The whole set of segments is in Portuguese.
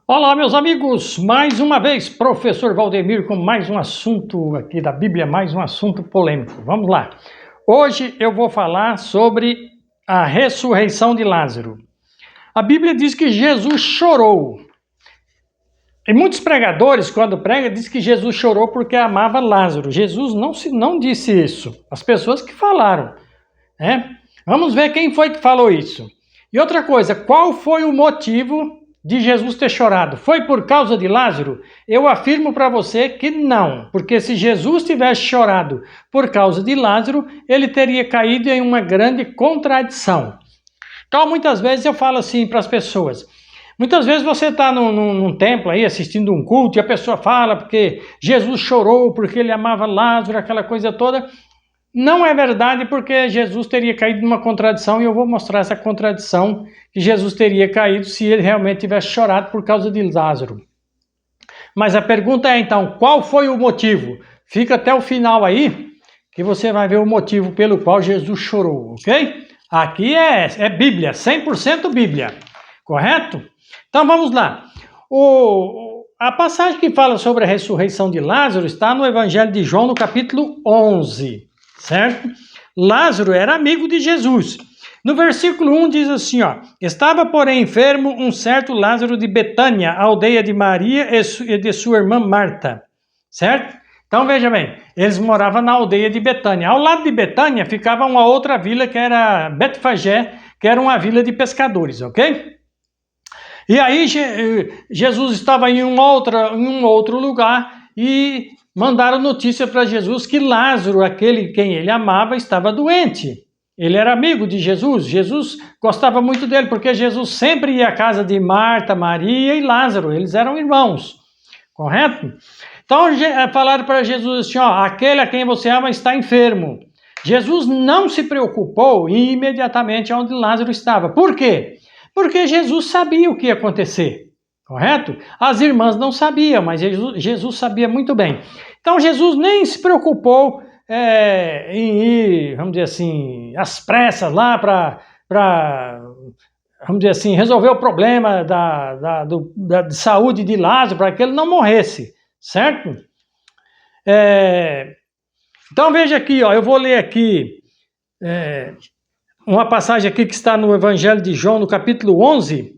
Olá, meus amigos, mais uma vez, professor Valdemir com mais um assunto aqui da Bíblia, mais um assunto polêmico. Vamos lá. Hoje eu vou falar sobre a ressurreição de Lázaro. A Bíblia diz que Jesus chorou. E muitos pregadores, quando pregam, dizem que Jesus chorou porque amava Lázaro. Jesus não disse isso. As pessoas que falaram, né? Vamos ver quem foi que falou isso. E outra coisa, qual foi o motivo de Jesus ter chorado? Foi por causa de Lázaro? Eu afirmo para você que não, porque se Jesus tivesse chorado por causa de Lázaro, ele teria caído em uma grande contradição. Então, muitas vezes eu falo assim para as pessoas, muitas vezes você está num templo aí assistindo um culto e a pessoa fala porque Jesus chorou, porque ele amava Lázaro, aquela coisa toda. Não é verdade, porque Jesus teria caído numa contradição e eu vou mostrar essa contradição que Jesus teria caído se ele realmente tivesse chorado por causa de Lázaro. Mas a pergunta é então, qual foi o motivo? Fica até o final aí, que você vai ver o motivo pelo qual Jesus chorou, ok? Aqui é Bíblia, 100% Bíblia, correto? Então vamos lá. A passagem que fala sobre a ressurreição de Lázaro está no Evangelho de João, no capítulo 11. Certo? Lázaro era amigo de Jesus. No versículo 1 diz assim, ó: estava, porém, enfermo um certo Lázaro de Betânia, aldeia de Maria e de sua irmã Marta. Certo? Então veja bem, eles moravam na aldeia de Betânia. Ao lado de Betânia ficava uma outra vila que era Betfagé, que era uma vila de pescadores, ok? E aí Jesus estava em um outro lugar e mandaram notícia para Jesus que Lázaro, aquele quem ele amava, estava doente. Ele era amigo de Jesus. Jesus gostava muito dele, porque Jesus sempre ia à casa de Marta, Maria e Lázaro. Eles eram irmãos, correto? Então falaram para Jesus assim, ó, aquele a quem você ama está enfermo. Jesus não se preocupou em ir imediatamente onde Lázaro estava. Por quê? Porque Jesus sabia o que ia acontecer. Correto? As irmãs não sabiam, mas Jesus sabia muito bem. Então Jesus nem se preocupou em ir, vamos dizer assim, às pressas lá para, vamos dizer assim, resolver o problema de saúde de Lázaro, para que ele não morresse, certo? Então veja aqui, ó, eu vou ler aqui uma passagem aqui que está no Evangelho de João, no capítulo 11,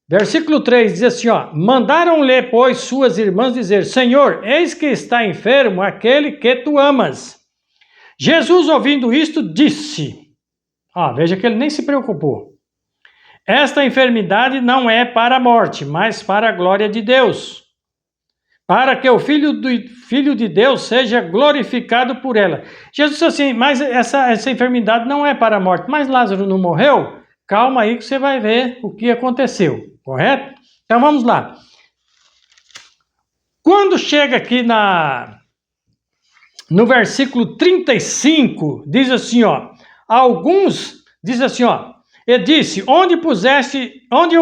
versículo 3, diz assim, ó: mandaram-lhe, pois, suas irmãs dizer, Senhor, eis que está enfermo aquele que tu amas. Jesus, ouvindo isto, disse, veja que ele nem se preocupou, esta enfermidade não é para a morte, mas para a glória de Deus, para que o Filho de Deus seja glorificado por ela. Jesus disse assim, mas essa enfermidade não é para a morte, mas Lázaro não morreu? Calma aí que você vai ver o que aconteceu, correto? Então vamos lá. Quando chega aqui no versículo 35, diz assim, ó, diz assim, ó, ele disse, onde o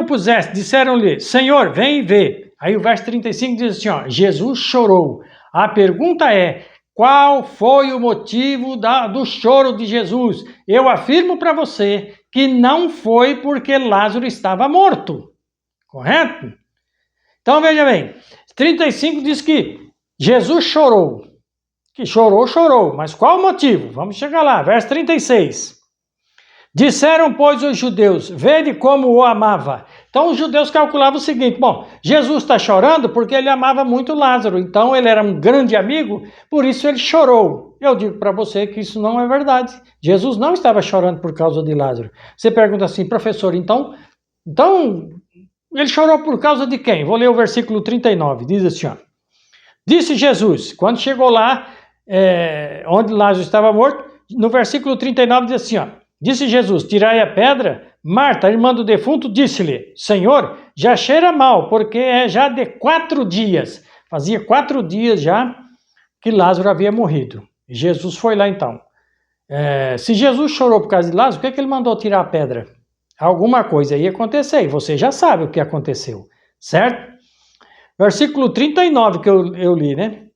puseste? Disseram-lhe, Senhor, vem e vê. Aí o verso 35 diz assim, ó, Jesus chorou. A pergunta é, qual foi o motivo do choro de Jesus? Eu afirmo para você que não foi porque Lázaro estava morto, correto? Então veja bem, 35 diz que Jesus chorou, chorou, mas qual o motivo? Vamos chegar lá, verso 36. Disseram, pois, os judeus, vede como o amava. Então os judeus calculavam o seguinte, bom, Jesus está chorando porque ele amava muito Lázaro, então ele era um grande amigo, por isso ele chorou. Eu digo para você que isso não é verdade. Jesus não estava chorando por causa de Lázaro. Você pergunta assim, professor, então ele chorou por causa de quem? Vou ler o versículo 39, diz assim, ó, disse Jesus, quando chegou lá, onde Lázaro estava morto, no versículo 39 diz assim, ó, disse Jesus, tirai a pedra. Marta, irmã do defunto, disse-lhe, Senhor, já cheira mal, porque é já de 4 dias. Fazia 4 dias já que Lázaro havia morrido. E Jesus foi lá então. Se Jesus chorou por causa de Lázaro, por que ele mandou tirar a pedra? Alguma coisa ia acontecer, e você já sabe o que aconteceu, certo? Versículo 39 que eu li, né?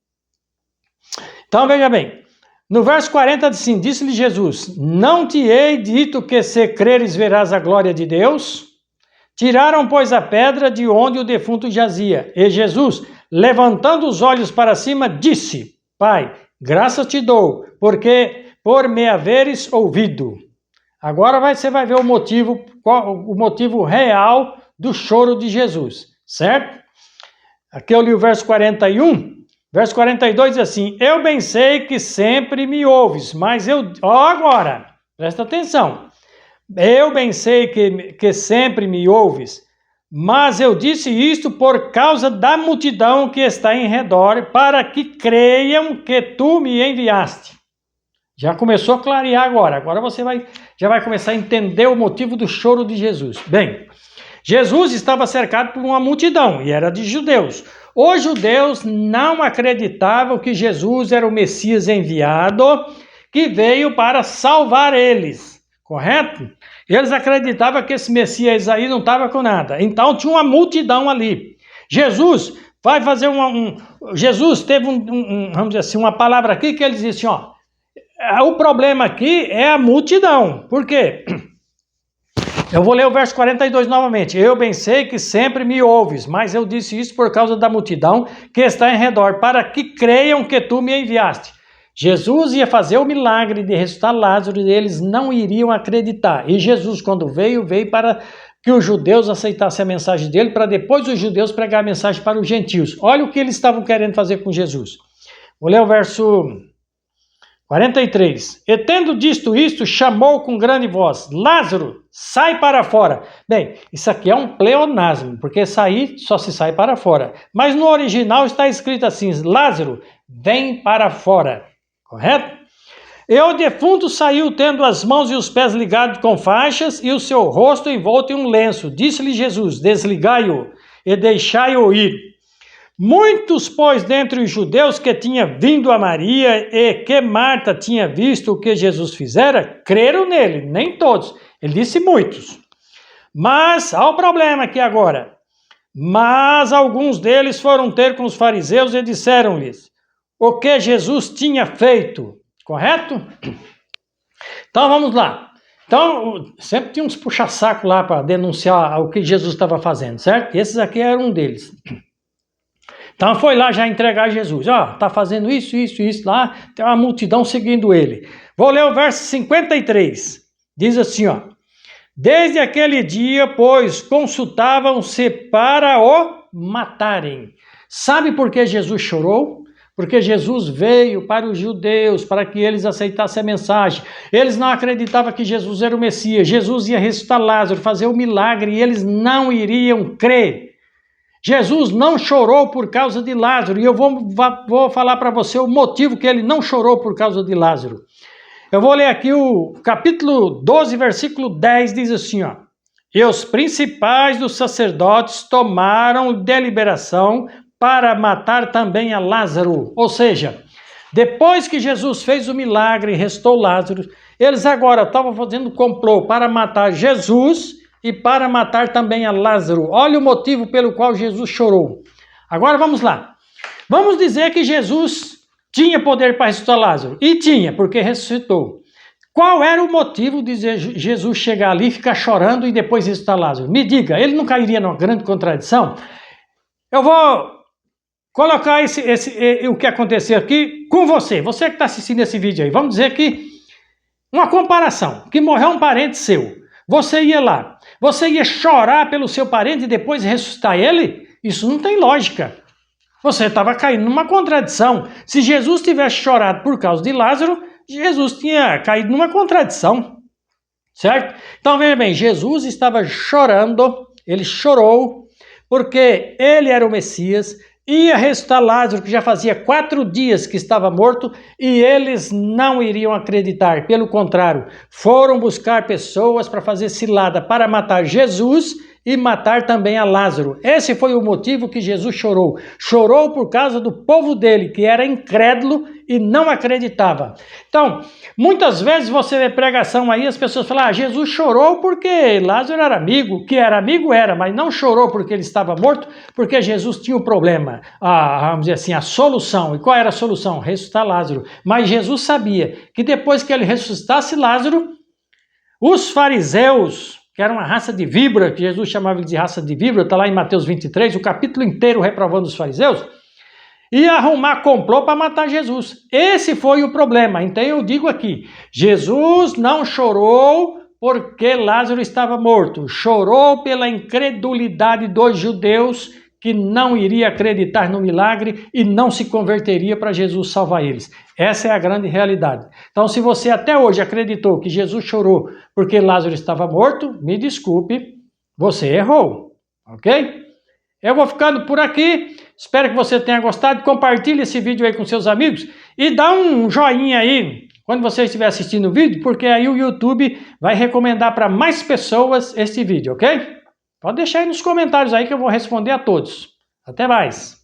Então veja bem. No verso 40 diz assim, disse-lhe Jesus, não te hei dito que se creres verás a glória de Deus? Tiraram, pois, a pedra de onde o defunto jazia. E Jesus, levantando os olhos para cima, disse: Pai, graças te dou, porque por me haveres ouvido. Agora você vai ver o motivo real do choro de Jesus, certo? Aqui eu li o verso 41, verso 42 diz assim: Eu bem sei que sempre me ouves, mas eu... Ó, agora, presta atenção. Eu bem sei que sempre me ouves, mas eu disse isto por causa da multidão que está em redor, para que creiam que tu me enviaste. Já começou a clarear agora. Agora você já vai começar a entender o motivo do choro de Jesus. Bem, Jesus estava cercado por uma multidão e era de judeus. Os judeus não acreditavam que Jesus era o Messias enviado que veio para salvar eles, correto? Eles acreditavam que esse Messias aí não estava com nada. Então tinha uma multidão ali. Jesus vai fazer Jesus teve vamos dizer assim, uma palavra aqui que ele disse assim, ó. O problema aqui é a multidão. Por quê? Eu vou ler o verso 42 novamente. Eu bem sei que sempre me ouves, mas eu disse isso por causa da multidão que está em redor, para que creiam que tu me enviaste. Jesus ia fazer o milagre de ressuscitar Lázaro e eles não iriam acreditar. E Jesus, quando veio para que os judeus aceitassem a mensagem dele, para depois os judeus pregar a mensagem para os gentios. Olha o que eles estavam querendo fazer com Jesus. Vou ler o verso 43. E tendo dito isto, chamou com grande voz: Lázaro, sai para fora. Bem, isso aqui é um pleonasmo, porque sair só se sai para fora. Mas no original está escrito assim: Lázaro, vem para fora. Correto? E o defunto saiu tendo as mãos e os pés ligados com faixas e o seu rosto envolto em um lenço. Disse-lhe Jesus: desligai-o e deixai-o ir. Muitos, pois, dentre os judeus que tinha vindo a Maria e que Marta tinha visto o que Jesus fizera, creram nele, nem todos. Ele disse muitos. Mas, há o problema aqui agora. Mas alguns deles foram ter com os fariseus e disseram-lhes o que Jesus tinha feito. Correto? Então, vamos lá. Então, sempre tinha uns puxa-saco lá para denunciar o que Jesus estava fazendo, certo? Esses aqui eram um deles. Então foi lá já entregar Jesus. Ó, tá fazendo isso lá. Tem uma multidão seguindo ele. Vou ler o verso 53. Diz assim, ó. Desde aquele dia, pois, consultavam-se para o matarem. Sabe por que Jesus chorou? Porque Jesus veio para os judeus, para que eles aceitassem a mensagem. Eles não acreditavam que Jesus era o Messias. Jesus ia ressuscitar Lázaro, fazer o milagre, e eles não iriam crer. Jesus não chorou por causa de Lázaro, e eu vou falar para você o motivo que ele não chorou por causa de Lázaro. Eu vou ler aqui o capítulo 12, versículo 10, diz assim, ó. E os principais dos sacerdotes tomaram deliberação para matar também a Lázaro. Ou seja, depois que Jesus fez o milagre e ressuscitou Lázaro, eles agora estavam fazendo complô para matar Jesus e para matar também a Lázaro. Olha o motivo pelo qual Jesus chorou. Agora vamos lá. Vamos dizer que Jesus tinha poder para ressuscitar Lázaro. E tinha, porque ressuscitou. Qual era o motivo de Jesus chegar ali, ficar chorando e depois ressuscitar Lázaro? Me diga, ele não cairia numa grande contradição? Eu vou colocar o que aconteceu aqui com você. Você que está assistindo esse vídeo aí. Vamos dizer que uma comparação, que morreu um parente seu. Você ia lá, você ia chorar pelo seu parente e depois ressuscitar ele? Isso não tem lógica. Você estava caindo numa contradição. Se Jesus tivesse chorado por causa de Lázaro, Jesus tinha caído numa contradição. Certo? Então veja bem, Jesus estava chorando, ele chorou, porque ele era o Messias, ia ressuscitar Lázaro, que já fazia 4 dias que estava morto, e eles não iriam acreditar. Pelo contrário, foram buscar pessoas para fazer cilada, para matar Jesus e matar também a Lázaro. Esse foi o motivo que Jesus chorou. Chorou por causa do povo dele, que era incrédulo e não acreditava. Então, muitas vezes você vê pregação aí, as pessoas falam, Jesus chorou porque Lázaro era amigo. Que era amigo era, mas não chorou porque ele estava morto, porque Jesus tinha o problema, vamos dizer assim, a solução. E qual era a solução? Ressuscitar Lázaro. Mas Jesus sabia que depois que ele ressuscitasse Lázaro, os fariseus que era uma raça de víbora, que Jesus chamava de raça de víbora, está lá em Mateus 23, o capítulo inteiro reprovando os fariseus, e arrumar complô para matar Jesus. Esse foi o problema. Então eu digo aqui, Jesus não chorou porque Lázaro estava morto, chorou pela incredulidade dos judeus que não iria acreditar no milagre e não se converteria para Jesus salvar eles. Essa é a grande realidade. Então, se você até hoje acreditou que Jesus chorou porque Lázaro estava morto, me desculpe, você errou, ok? Eu vou ficando por aqui, espero que você tenha gostado, compartilhe esse vídeo aí com seus amigos e dá um joinha aí quando você estiver assistindo o vídeo, porque aí o YouTube vai recomendar para mais pessoas esse vídeo, ok? Pode deixar aí nos comentários aí que eu vou responder a todos. Até mais!